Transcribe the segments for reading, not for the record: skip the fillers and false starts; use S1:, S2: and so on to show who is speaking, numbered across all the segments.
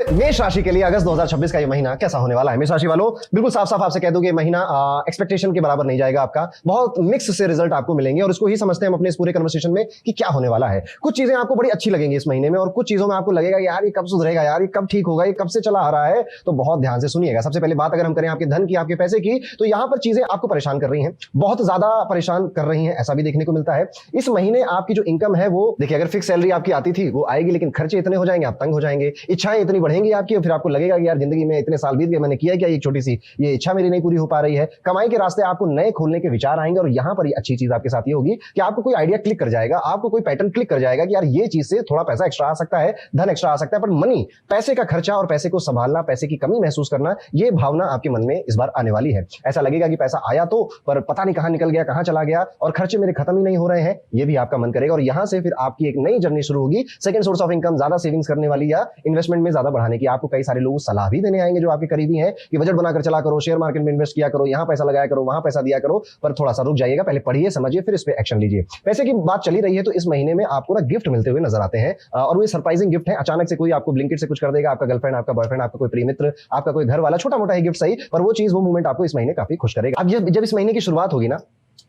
S1: मेष राशि के लिए अगस्त 2026 का ये महीना कैसा होने वाला है? मेष राशि वालों, बिल्कुल साफ साफ आपसे कह दूं कि ये महीना एक्सपेक्टेशन के बराबर नहीं जाएगा आपका। बहुत मिक्स से रिजल्ट आपको मिलेंगे और इसको ही समझते हैं हम अपने इस पूरे कन्वर्सेशन में कि क्या होने वाला है। कुछ चीजें आपको बड़ी अच्छी लगेंगी इस महीने में और कुछ चीजों में आपको लगेगा यार ये कब सुधरेगा, यार ये कब ठीक होगा, ये कब से चला आ रहा है। तो बहुत ध्यान से सुनिएगा। सबसे पहले बात अगर हम करें आपके धन की, आपके पैसे की, तो यहां पर चीजें आपको परेशान कर रही हैं, बहुत ज्यादा परेशान कर रही हैं, ऐसा भी देखने को मिलता है। इस महीने आपकी जो इनकम है वो देखिए, अगर फिक्स सैलरी आपकी आती थी वो आएगी, लेकिन खर्चे इतने हो जाएंगे, आप तंग हो जाएंगे। इच्छाएं इतनी बढ़ेंगी आपकी और फिर आपको लगेगा कि यार जिंदगी में इतने साल बीत गए, मैंने किया क्या, एक छोटी सी ये इच्छा मेरी नहीं पूरी हो पा रही है। कमाई के रास्ते आपको नए खोलने के विचार आएंगे और यहां पर ये अच्छी चीज आपके साथ ये होगी कि आपको कोई आइडिया क्लिक कर जाएगा, आपको कोई पैटर्न क्लिक कर जाएगा कि यार ये चीज से थोड़ा पैसा एक्स्ट्रा आ सकता है, धन एक्स्ट्रा आ सकता है। पर मनी, पैसे का खर्चा और पैसे को संभालना, पैसे की कमी महसूस करना, ये भावना आपके मन में इस बार आने वाली है। ऐसा लगेगा कि पैसा आया तो, पर पता नहीं कहां निकल गया, कहां चला गया और खर्चे मेरे खत्म ही नहीं हो रहे हैं, ये भी आपका मन करेगा। और यहां से फिर आपकी एक नई जर्नी शुरू होगी, सेकंड सोर्स ऑफ इनकम, ज्यादा सेविंग्स करने वाली या इन्वेस्टमेंट में ज्यादा बढ़ाने की। आपको कई सारे लोग सलाह भी देने आएंगे जो आपके करीबी हैं कि बजट बनाकर चला करो, शेयर मार्केट में इन्वेस्ट किया करो, यहां पैसा लगाया करो, वहां पैसा दिया करो। पर थोड़ा सा रुक जाइएगा, पहले पढ़िए, समझिए, फिर इस पे एक्शन लीजिए। पैसे की बात चली रही है तो इस महीने में आपको ना गिफ्ट मिलते हुए नजर आते हैं और वो सरप्राइजिंग गिफ्ट है। अचानक से कोई आपको ब्लिंकिट से कुछ कर देगा, आपका गर्लफ्रेंड, आपका बॉयफ्रेंड, आपका कोई प्रिय मित्र, आपका कोई घर वाला, छोटा मोटा ही गिफ्ट सही, पर वो चीज, वो मोमेंट आपको इस महीने काफी खुश करेगा। अब जब इस महीने की शुरुआत होगी ना,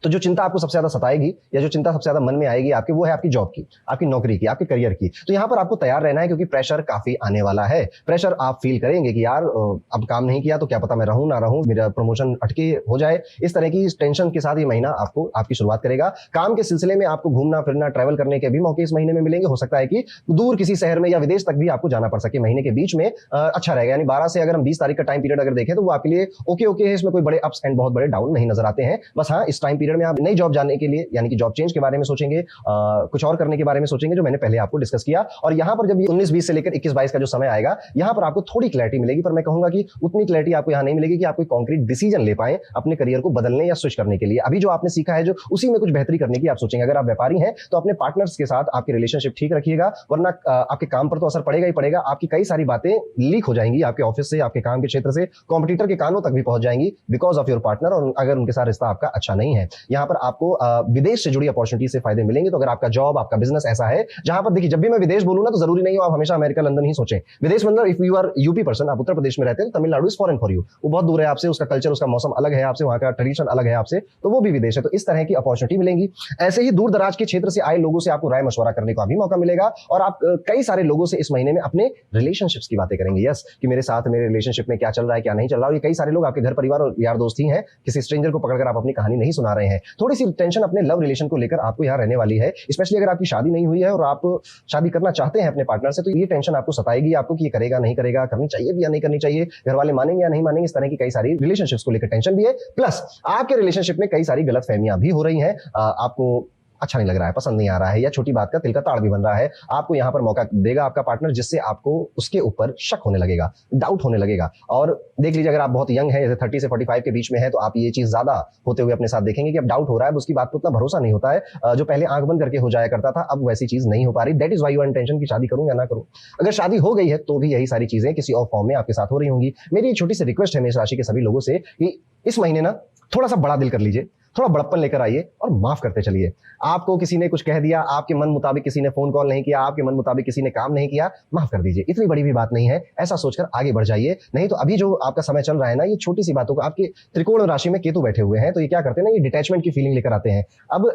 S1: तो जो चिंता आपको सबसे ज्यादा सताएगी या जो चिंता सबसे ज्यादा मन में आएगी आपके, वो है आपकी जॉब की, आपकी नौकरी की, आपके करियर की। तो यहां पर आपको तैयार रहना है क्योंकि प्रेशर काफी आने वाला है। प्रेशर आप फील करेंगे कि यार अब काम नहीं किया तो क्या पता मैं रहूं ना रहूं, मेरा प्रमोशन अटके हो जाए। इस तरह की टेंशन के साथ ये महीना आपको आपकी शुरुआत करेगा। काम के सिलसिले में आपको घूमना फिरना, ट्रैवल करने के भी मौके इस महीने में मिलेंगे। हो सकता है कि दूर किसी शहर में या विदेश तक भी आपको जाना पड़ सके महीने के बीच में। अच्छा रहेगा। यानी 12 से अगर हम 20 तारीख का टाइम पीरियड अगर देखें तो वो आपके लिए ओके ओके है। इसमें कोई बड़े अप्स एंड बहुत बड़े डाउन नहीं नजर आते हैं। बस हाँ, इस टाइम पीरियड में आप नई जॉब जाने के लिए, यानी कि जॉब चेंज के बारे में सोचेंगे, कुछ और करने के बारे में सोचेंगे जो मैंने पहले आपको डिस्कस किया। और यहां पर जब ये 19-20 से लेकर 21-22 का जो समय आएगा, यहां पर आपको थोड़ी क्लैरिटी मिलेगी। पर मैं कहूंगा कि उतनी क्लैरिटी आपको यहां नहीं मिलेगी कि आप कोई कॉन्क्रीट डिसीजन ले पाए अपने करियर को बदलने या स्विच करने के लिए। अभी जो आपने सीखा है, जो उसी में कुछ बेहतरी करने की आप सोचेंगे। अगर आप व्यापारी हैं तो अपने पार्टनर्स के साथ आपकी रिलेशनशिप ठीक रखिएगा, वरना आपके काम पर तो असर पड़ेगा ही पड़ेगा। आपकी कई सारी बातें लीक हो जाएंगी आपके ऑफिस से, आपके काम के क्षेत्र से, कॉम्पिटिटर के कानों तक भी पहुंच जाएंगी बिकॉज ऑफ योर पार्टनर। और अगर उनके साथ रिश्ता आपका अच्छा नहीं है, यहां पर आपको विदेश से जुड़ी अपॉर्चुनिटी से फायदे मिलेंगे। तो अगर आपका जॉब, आपका बिजनेस ऐसा है जहां पर, देखिए, जब भी मैं विदेश बोलूं ना तो जरूरी नहीं हो आप हमेशा अमेरिका, लंदन ही सोचें। विदेश मतलब if you are UP person, आप उत्तर प्रदेश में रहते हैं तो Tamil Nadu is foreign for you. वो बहुत दूर है आपसे, उसका कल्चर, उसका मौसम अलग है आपसे, वहां का ट्रेडिशन अलग है आपसे, तो वो भी विदेश है। तो इस तरह की अपॉर्चुनिटी मिलेंगी। ऐसे ही दूर दराज के क्षेत्र से आए लोगों से आपको राय मशवरा करने का भी मौका मिलेगा और आप कई सारे लोगों से इस महीने में अपने रिलेशनशिप्स की बातें करेंगे। यस, कि मेरे साथ मेरे रिलेशनशिप में क्या चल रहा है, क्या नहीं चल रहा है। ये कई सारे लोग आपके घर परिवार और यार दोस्त ही हैं, किसी स्ट्रेंजर को पकड़कर आप अपनी कहानी नहीं सुना रहे हैं। थोड़ी सी टेंशन अपने लव रिलेशन को लेकर आपको यहाँ रहने वाली है। स्पेशली अगर आपकी शादी नहीं हुई है और आप शादी करना चाहते हैं अपने पार्टनर से, तो ये टेंशन आपको सताएगी आपको कि ये करेगा नहीं करेगा, करनी चाहिए भी या नहीं करनी चाहिए, घर वाले मानेंगे या नहीं मानेंगे। इस तरह की कई सारी रिलेशनशिप्स को लेकर टेंशन भी है। प्लस आपके रिलेशनशिप में कई सारी गलतफहमियां भी हो रही हैं। आपको अच्छा नहीं लग रहा है, पसंद नहीं आ रहा है, या छोटी बात का तिल का ताड़ भी बन रहा है। आपको यहां पर मौका देगा आपका पार्टनर, जिससे आपको उसके ऊपर शक होने लगेगा, डाउट होने लगेगा। और देख लीजिए, अगर आप बहुत यंग हैं, जैसे 30 से 45 के बीच में है, तो आप ये चीज ज्यादा होते हुए अपने साथ देखेंगे कि अब डाउट हो रहा है, उसकी बात पर उतना भरोसा नहीं होता है। जो पहले आंख बंद करके हो जाया करता था, अब वैसी चीज नहीं हो पा रही। That is why you are in tension कि शादी करूं या ना करूं। अगर शादी हो गई है तो भी यही सारी चीजें किसी और फॉर्म में आपके साथ हो रही होंगी। मेरी एक छोटी सी रिक्वेस्ट है मेष राशि के सभी लोगों से कि इस महीने ना थोड़ा सा बड़ा दिल कर लीजिए, थोड़ा बड़प्पन लेकर आइए और माफ करते चलिए। आपको किसी ने कुछ कह दिया, आपके मन मुताबिक किसी ने फोन कॉल नहीं किया, आपके मन मुताबिक किसी ने काम नहीं किया, माफ कर दीजिए। इतनी बड़ी भी बात नहीं है, ऐसा सोचकर आगे बढ़ जाइए। नहीं तो अभी जो आपका समय चल रहा है ना, ये छोटी सी बातों को, आपके त्रिकोण राशि में केतु बैठे हुए हैं, तो ये क्या करते हैं ना, ये डिटैचमेंट की फीलिंग लेकर आते हैं। अब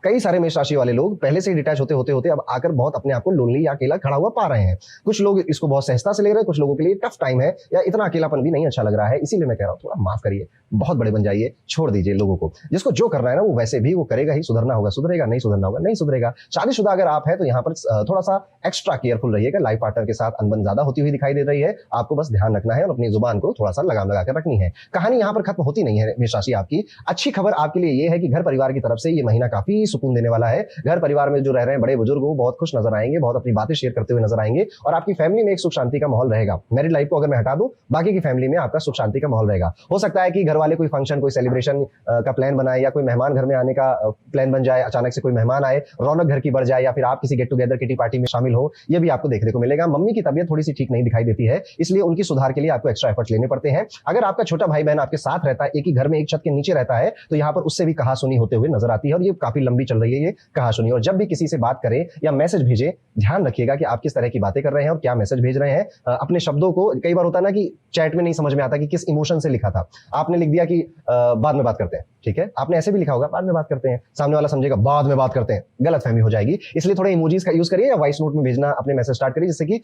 S1: कई सारे मेष राशि वाले लोग पहले से ही डिटैच होते होते अब आकर बहुत अपने आप को लोनली या अकेला खड़ा हुआ पा रहे हैं। कुछ लोग इसको बहुत सहजता से ले रहे हैं, कुछ लोगों के लिए टफ टाइम है या इतना अकेलापन भी नहीं अच्छा लग रहा है। इसीलिए मैं कह रहा हूं थोड़ा माफ करिए, बहुत बड़े बन जाइए, छोड़ दीजिए लोगों को। जिसको जो करना है ना वो वैसे भी वो करेगा ही, सुधरना होगा सुधरेगा, नहीं सुधरना होगा नहीं सुधरेगा। शादीशुदा अगर आप है तो यहाँ पर थोड़ा सा एक्स्ट्रा केयरफुल रहिएगा। लाइफ पार्टनर के साथ अनबन ज्यादा होती हुई दिखाई दे रही है, आपको बस ध्यान रखना है और अपनी जुबान को थोड़ा सा लगाम लगाकर रखनी है। कहानी यहाँ पर खत्म होती नहीं है मेष राशि आपकी। अच्छी खबर आपके लिए ये है कि घर परिवार की तरफ से ये महीना काफी सुकून देने वाला है। घर परिवार में जो रह रहे हैं बड़े बुजुर्ग वो बहुत खुश नजर आएंगे, बहुत अपनी बातें शेयर करते हुए नजर आएंगे और आपकी फैमिली में एक सुख शांति का माहौल रहेगा। मैरिड लाइफ को अगर मैं हटा दूं, बाकी की फैमिली में आपका सुख शांति का माहौल रहेगा। हो सकता है कि घर वाले कोई फंक्शन, कोई सेलिब्रेशन का प्लान बनाए या कोई मेहमान घर में आने का प्लान बन जाए, अचानक से कोई मेहमान आए, रौनक घर की बढ़ जाए, या फिर आप किसी गेट टुगेदर किटी पार्टी में शामिल हो, ये भी आपको देखने को मिलेगा। मम्मी की तबीयत थोड़ी सी ठीक नहीं दिखाई देती है, इसलिए उनकी सुधार के लिए आपको एक्स्ट्रा एफर्ट्स लेने पड़ते हैं। अगर आपका छोटा भाई बहन आपके साथ रहता है, एक ही घर में एक छत के नीचे रहता है, तो यहाँ पर उससे भी कहासुनी होते हुए नजर आती है और ये काफी लंबी अभी चल रही है ये कहा सुनिए। और जब भी किसी से बात करें या मैसेज भेजें, ध्यान रखिएगा कि आप किस तरह की बातें कर रहे हैं और क्या मैसेज भेज रहे हैं। अपने शब्दों को, कई बार होता है ना कि चैट में नहीं समझ में आता कि किस इमोशन से लिखा था। आपने लिख दिया कि बाद में बात करते हैं, ठीक है, आपने ऐसे भी लिखा होगा बाद में बात करते हैं, सामने वाला समझेगा बाद में बात करते हैं, गलतफहमी हो जाएगी। इसलिए थोड़े इमोजीज का यूज करिए या वॉइस नोट में भेजना अपने मैसेज स्टार्ट करिए, जिससे कि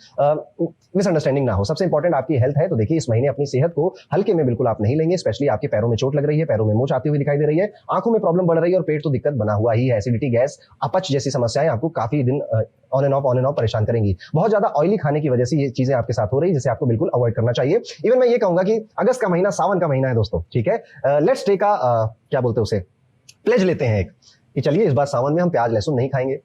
S1: मिसअंडरस्टैंडिंग ना हो। सबसे इंपॉर्टेंट आपकी हेल्थ है, तो देखिए इस महीने अपनी सेहत को हल्के में बिल्कुल आप नहीं लेंगे। स्पेशली आपके पैरों में चोट लग रही है, पैरों में मोच आती हुई दिखाई दे रही है, आंखों में प्रॉब्लम बढ़ रही है और पेट तो दिक्कत बना हुआ ही है। एसिडिटी, गैस, अपच जैसी समस्याएं आपको काफी दिन ऑन एंड ऑफ परेशान करेंगी। बहुत ज्यादा ऑयली खाने की वजह से ये चीजें आपके साथ हो रही है, जिसे आपको बिल्कुल अवॉइड करना चाहिए। इवन मैं ये कहूंगा कि अगस्त का महीना सावन का महीना है दोस्तों, ठीक है। लेट्स टेक क्या बोलते हैं उसे, प्लेज लेते हैं एक, कि चलिए इस बार सावन में हम प्याज लहसुन नहीं खाएंगे।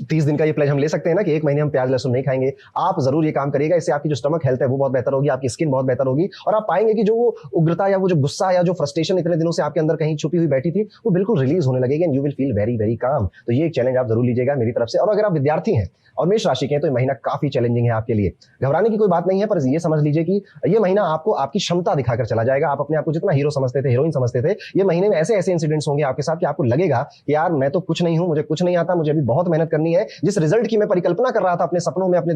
S1: 30 दिन का ये प्लेज हम ले सकते हैं ना कि एक महीने हम प्याज लहसुन नहीं खाएंगे। आप जरूर ये काम करिएगा, इससे आपकी जो स्टमक हेल्थ है वो बहुत बेहतर होगी, आपकी स्किन बहुत बेहतर होगी और आप पाएंगे कि जो वो उग्रता या वो जो गुस्सा या जो फ्रस्ट्रेशन इतने दिनों से आपके अंदर कहीं छुपी हुई बैठी थी, वो बिल्कुल रिलीज होने लगेगी and you will feel very very calm. तो ये एक चैलेंज आप जरूर लीजिएगा मेरी तरफ से। और अगर आप विद्यार्थी हैं और मेष राशि के हैं तो ये महीना काफी चैलेंजिंग है आपके लिए। घबराने की कोई बात नहीं है, पर ये समझ लीजिए कि ये महीना आपको आपकी क्षमता दिखाकर चला जाएगा। आप अपने आप को जितना हीरो समझते थे, हीरोइन समझते थे, ये महीने में ऐसे ऐसे इंसिडेंट्स होंगे आपके साथ कि आपको लगेगा कि यार मैं तो कुछ नहीं हूं, मुझे कुछ नहीं आता, मुझे अभी बहुत मेहनत करनी है। जिस रिजल्ट की मैं परिकल्पना कर रहा था अपने सपनों में, अपने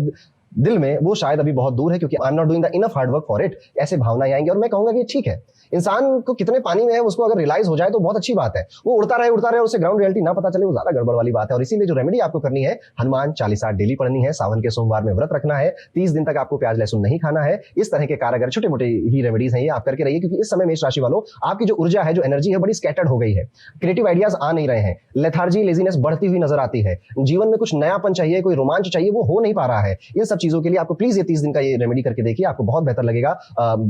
S1: दिल में, वो शायद अभी बहुत दूर है, क्योंकि I am not doing the enough hard work for it. ऐसे भावनाएं आएंगी और मैं कहूंगा कि ठीक है, इंसान को कितने पानी में है उसको अगर रियलाइज हो जाए तो बहुत अच्छी बात है। वो उड़ता रहे और उसे ग्राउंड रियलिटी ना पता चले, वो ज्यादा गड़बड़ वाली बात है। और इसीलिए जो रेमेडी आपको करनी है, हनुमान चालीसा डेली पढ़नी है, सावन के सोमवार में व्रत रखना है, 30 दिन तक आपको प्याज लहसुन नहीं खाना है। इस तरह के कारगर छोटे मोटे ही रेमेडीज हैं, ये आप करके रहिए, क्योंकि इस समय मेष राशि वालों आपकी जो ऊर्जा है, जो एनर्जी है, बड़ी स्कैटर्ड हो गई है। क्रिएटिव आइडियाज आ नहीं रहे हैं, लेथार्जी, लेजीनेस बढ़ती हुई नजर आती है। जीवन में कुछ नयापन चाहिए, कोई रोमांच चाहिए, वो हो नहीं पा रहा है। इन सब चीजों के लिए आपको प्लीज ये 30 दिन का ये रेमेडी करके देखिए, आपको बहुत बेहतर लगेगा,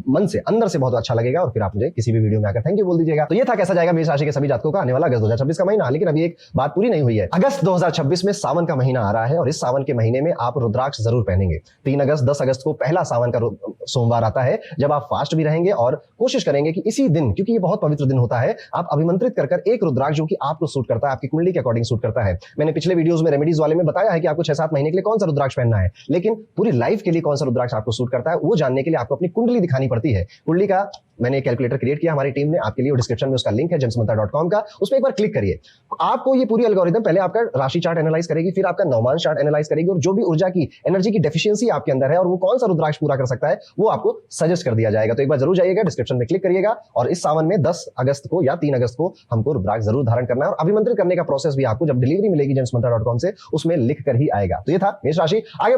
S1: मन से अंदर से बहुत अच्छा लगेगा। और फिर आप मुझे किसी भी वीडियो में आकर थैंक यू बोल दीजिएगा। तो ये था कैसा जाएगा मेष राशि के सभी जातकों का आने वाला अगस्त 2026 का महीना। लेकिन अभी एक बात पूरी नहीं हुई है। अगस्त 2026 में सावन का महीना आ रहा है और इस सावन के महीने में आप रुद्राक्ष जरूर पहनेंगे। 3 अगस्त 10 अगस्त को पहला सावन का सोमवार आता है, जब आप फास्ट भी रहेंगे और कोशिश करेंगे कि इसी दिन, क्योंकि ये बहुत पवित्र दिन होता है, आप अभिमंत्रित कर एक रुद्राक्ष जो कि आपको सूट करता है, आपकी कुंडली के अकॉर्डिंग सूट करता है। मैंने पिछले वीडियोस में रेमेडीज वाले में बताया है कि आपको 6-7 महीने के लिए कौन सा रुद्राक्ष पहनना है, लेकिन पूरी लाइफ के लिए कौन सा रुद्राक्ष आपको सूट करता है, वो जानने के लिए आपको अपनी कुंडली दिखानी पड़ती है। कुंडली का मैंने एक कैलकुलेटर क्रिएट किया हमारी टीम ने आपके लिए, डिस्क्रिप्शन में उसका लिंक है जेम्समंत्रा.com का, उस पर एक बार क्लिक करिए। आपको ये पूरी एल्गोरिथम पहले आपका राशि चार्ट एनालाइज करेगी, फिर आपका नवमान चार्ट एनालाइज करेगी और जो भी ऊर्जा की, एनर्जी की डेफिशिएंसी आपके अंदर है और वो कौन सा रुद्राक्ष पूरा कर सकता है, वो आपको सजेस्ट कर दिया जाएगा। तो एक बार जरूर जाइएगा, डिस्क्रिप्शन में क्लिक करिएगा और इस सावन में 10 अगस्त को या 3 अगस्त को हमको रुद्राक्ष जरूर धारण करना है। और अभिमंत्रित करने का प्रोसेस भी आपको जब डिलीवरी मिलेगी जेम्समंत्रा.com से, उसमें लिख कर ही आएगा। तो ये था मेष राशि। आगे